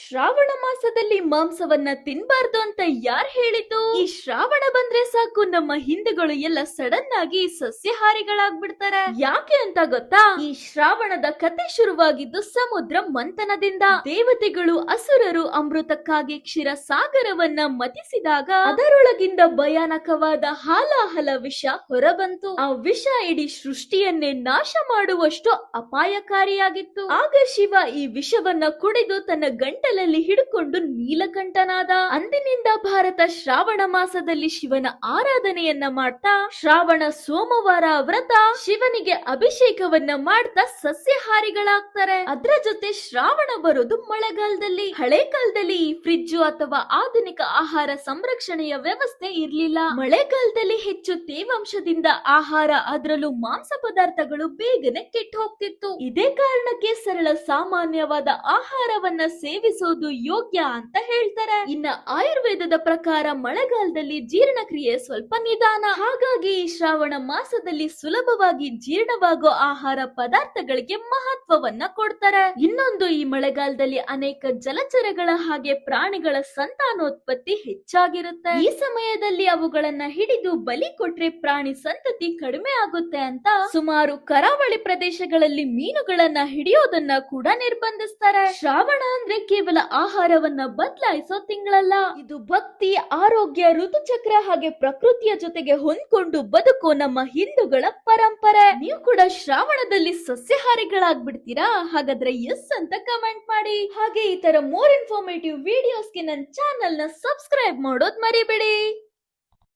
ಶ್ರಾವಣ ಮಾಸದಲ್ಲಿ ಮಾಂಸವನ್ನ ತಿನ್ಬಾರ್ದು ಅಂತ ಯಾರ್ ಹೇಳಿದ್ದು? ಈ ಶ್ರಾವಣ ಬಂದ್ರೆ ಸಾಕು ನಮ್ಮ ಹಿಂದೂಗಳು ಎಲ್ಲ ಸಡನ್ ಆಗಿ ಸಸ್ಯಾಹಾರಿಗಳಾಗ್ಬಿಡ್ತಾರೆ. ಯಾಕೆ ಅಂತ ಗೊತ್ತಾ? ಈ ಶ್ರಾವಣದ ಕತೆ ಶುರುವಾಗಿದ್ದು ಸಮುದ್ರ ಮಂಥನದಿಂದ. ದೇವತೆಗಳು ಅಸುರರು ಅಮೃತಕ್ಕಾಗಿ ಕ್ಷೀರ ಸಾಗರವನ್ನ ಮತಿಸಿದಾಗ ಅದರೊಳಗಿಂದ ಭಯಾನಕವಾದ ಹಾಲಾಹಲ ವಿಷ ಹೊರಬಂತು. ಆ ವಿಷ ಇಡೀ ಸೃಷ್ಟಿಯನ್ನೇ ನಾಶ ಮಾಡುವಷ್ಟು ಅಪಾಯಕಾರಿಯಾಗಿತ್ತು. ಆಗ ಶಿವ ಈ ವಿಷವನ್ನ ಕುಡಿದು ತನ್ನ ಗಂಟಲಲ್ಲಿ ಹಿಡ್ಕೊಂಡು ನೀಲಕಂಠನಾದ. ಅಂದಿನಿಂದ ಭಾರತ ಶ್ರಾವಣ ಮಾಸದಲ್ಲಿ ಶಿವನ ಆರಾಧನೆಯನ್ನ ಮಾಡ್ತಾ ಶ್ರಾವಣ ಸೋಮವಾರ ವ್ರತ, ಶಿವನಿಗೆ ಅಭಿಷೇಕವನ್ನ ಮಾಡ್ತಾ ಸಸ್ಯಾಹಾರಿಗಳಾಗ್ತಾರೆ. ಅದ್ರ ಜೊತೆ ಶ್ರಾವಣ ಬರೋದು ಮಳೆಗಾಲದಲ್ಲಿ. ಹಳೆ ಕಾಲದಲ್ಲಿ ಈ ಫ್ರಿಡ್ಜ್ ಅಥವಾ ಆಧುನಿಕ ಆಹಾರ ಸಂರಕ್ಷಣೆಯ ವ್ಯವಸ್ಥೆ ಇರ್ಲಿಲ್ಲ. ಮಳೆಗಾಲದಲ್ಲಿ ಹೆಚ್ಚು ತೇವಾಂಶದಿಂದ ಆಹಾರ, ಅದರಲ್ಲೂ ಮಾಂಸ ಪದಾರ್ಥಗಳು ಬೇಗನೆ ಕೆಟ್ಟು ಹೋಗ್ತಿತ್ತು. ಇದೇ ಕಾರಣಕ್ಕೆ ಸರಳ ಸಾಮಾನ್ಯವಾದ ಆಹಾರವನ್ನ ಸೇವಿಸೋದು ಯೋಗ್ಯ ಅಂತ ಹೇಳ್ತಾರೆ. ಇನ್ನ ಆಯುರ್ವೇದದ ಪ್ರಕಾರ ಮಳೆಗಾಲದಲ್ಲಿ ಜೀರ್ಣಕ್ರಿಯೆ ಸ್ವಲ್ಪ ನಿಧಾನ. ಹಾಗಾಗಿ ಈ ಶ್ರಾವಣ ಮಾಸದಲ್ಲಿ ಸುಲಭವಾಗಿ ಜೀರ್ಣವಾಗೋ ಆಹಾರ ಪದಾರ್ಥಗಳಿಗೆ ಮಹತ್ವವನ್ನ ಕೊಡ್ತಾರೆ. ಇನ್ನೊಂದು, ಈ ಮಳೆಗಾಲದಲ್ಲಿ ಅನೇಕ ಜಲಚರಗಳ ಹಾಗೆ ಪ್ರಾಣಿಗಳ ಸಂತಾನೋತ್ಪತ್ತಿ ಹೆಚ್ಚಾಗಿರುತ್ತೆ. ಈ ಸಮಯದಲ್ಲಿ ಅವುಗಳನ್ನ ಹಿಡಿದು ಬಲಿ ಕೊಟ್ರೆ ಪ್ರಾಣಿ ಸಂತತಿ ಕಡಿಮೆ ಆಗುತ್ತೆ ಅಂತ ಸುಮಾರು ಕರಾವಳಿ ಪ್ರದೇಶಗಳಲ್ಲಿ ಮೀನುಗಳನ್ನ ಹಿಡಿಯೋದನ್ನ ಕೂಡ ನಿರ್ಬಂಧಿಸ್ತಾರೆ. ಶ್ರಾವಣ ಅಂದ್ರೆ ಕೇವಲ ಆಹಾರವನ್ನ ಬದಲಾಯಿಸೋ ತಿಂಗಳಲ್ಲ, ಇದು ಭಕ್ತಿ, ಆರೋಗ್ಯ, ಋತುಚಕ್ರ ಹಾಗೆ ಪ್ರಕೃತಿಯ ಜೊತೆಗೆ ಹೊಂದ್ಕೊಂಡು ಬದುಕೋ ನಮ್ಮ ಹಿಂದೂಗಳ ಪರಂಪರೆ. ನೀವು ಕೂಡ ಶ್ರಾವಣದಲ್ಲಿ ಸಸ್ಯಾಹಾರಿಗಳಾಗ್ಬಿಡ್ತೀರಾ? ಹಾಗಾದ್ರೆ ಎಸ್ ಅಂತ ಕಮೆಂಟ್ ಮಾಡಿ. ಹಾಗೆ ಈ ತರ ಮೋರ್ ಇನ್ಫಾರ್ಮೇಟಿವ್ ವಿಡಿಯೋಸ್ಗೆ ನನ್ನ ಚಾನೆಲ್ ನ ಸಬ್ಸ್ಕ್ರೈಬ್ ಮಾಡೋದ್ ಮರಿಬೇಡಿ.